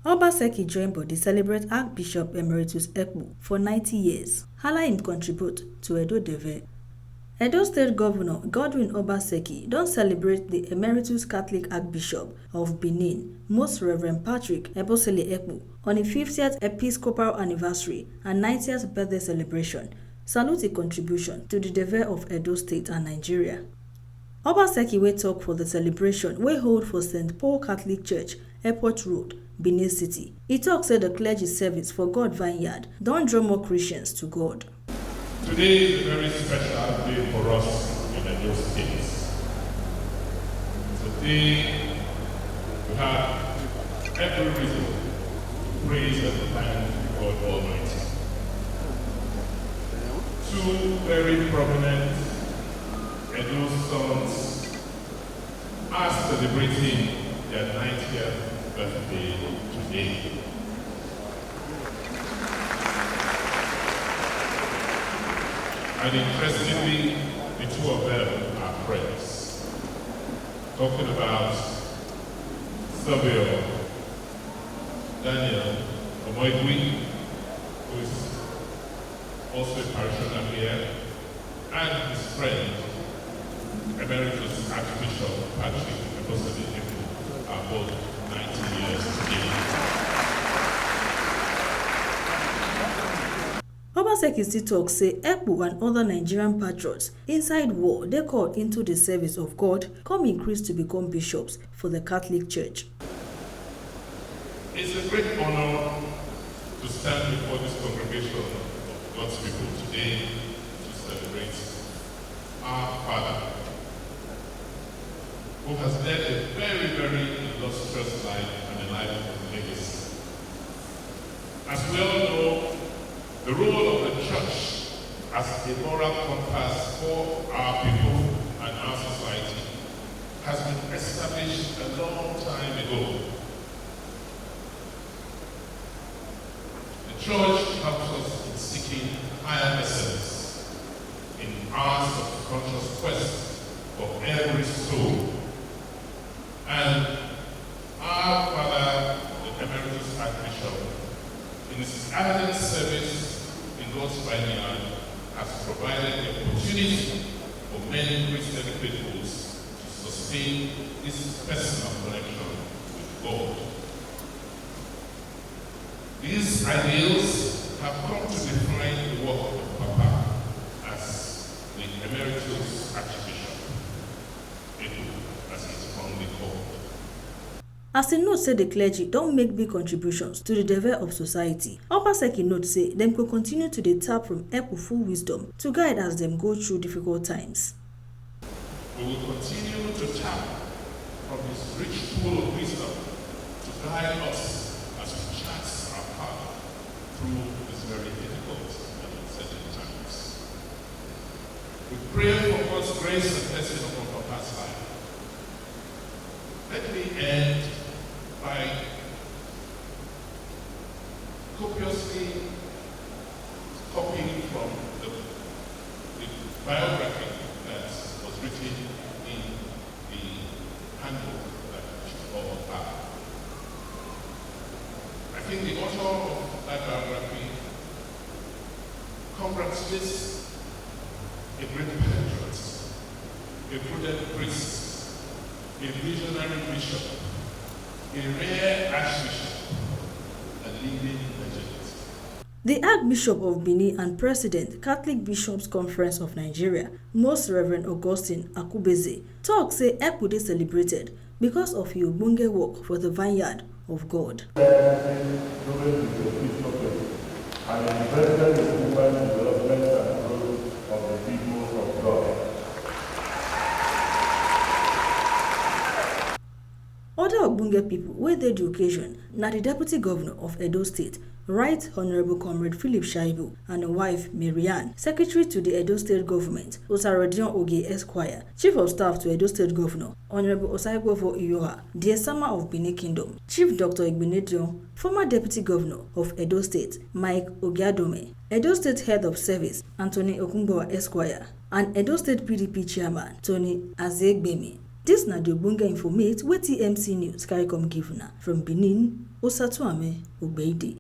Obaseki joined Bodi celebrate Archbishop Emeritus Ekpu for 90 years. Hala him contribute to Edo Deve. Edo State Governor Godwin Obaseki don celebrate the Emeritus Catholic Archbishop of Benin, Most Reverend Patrick Ebosele Ekpu, on his 50th Episcopal anniversary and 90th birthday celebration. Salute his contribution to the Deve of Edo State and Nigeria. Obaseki wey talk for the celebration wey hold for St. Paul Catholic Church, Airport Road, Benin City. He talk say the clergy service for God Vineyard don draw more Christians to God. Today is a very special day for us in Edo State. Today we have every reason to praise and thank God Almighty. Two very prominent Edo sons are celebrating their 90th birthday today. And interestingly, the two of them are friends. Talking about Savio Daniel Omoigui, who is also a parishioner here, and his friend, Emeritus Archbishop Patrick Ebosele Ekpu, are both 90 years today. Obaseki still talk say Ekpu and other Nigerian patriots inside war they called into the service of God come increase to become bishops for the Catholic Church. It's a great honor to stand before this congregation of God's people today to celebrate our Father, who has led a very, very illustrious life and a life of legacy. As we all know, the role of the church as a moral compass for our people and our society has been established a long time ago. The church helps us in seeking higher essence in our subconscious quest for every soul. And our Father, the Emeritus Archbishop, in his ardent service in God's Vineyard, has provided the opportunity for many Christian faithfuls to sustain this personal connection with God. These ideals have come to define the work of Papa as the Emeritus Archbishop, Ekpu, as he is fondly called. As he note say the clergy don't make big contributions to the development of society, Obaseki note say them could continue to dey tap from Ekpu full wisdom to guide as them go through difficult times. We will continue to tap from his rich pool of wisdom to guide us as we chart our path through this very difficult and uncertain times. We pray for God's grace and blessing upon Papa's life. Let me end by copiously copying from the biography that was written in the handbook that we all have. I think the author of that biography congratulates a great patriot, a prudent priest, a visionary bishop, a rare archbishop, a leading legend. The Archbishop of Benin and President, Catholic Bishops Conference of Nigeria, Most Reverend Augustine Akubeze, talk say Ekpu dey celebrated because of his ogbonge work for the Vineyard of God. Other ogbonge people wey dey the occasion na the Deputy Governor of Edo State, Right Honorable Comrade Philip Shaibu, and a wife Marianne, Secretary to the Edo State Government, Osarodion Oge Esquire, Chief of Staff to Edo State Governor, Honorable Osaigwofo Iyoha, the Esama of Benin Kingdom, Chief Dr. Igbenedion, former Deputy Governor of Edo State, Mike Ogiadome, Edo State Head of Service, Anthony Okunbowa Esquire, and Edo State PDP Chairman, Tony Azegbemi. This na the ogbonge informate wey TMC News carry come give una from Benin. Osatuame Ogbeide.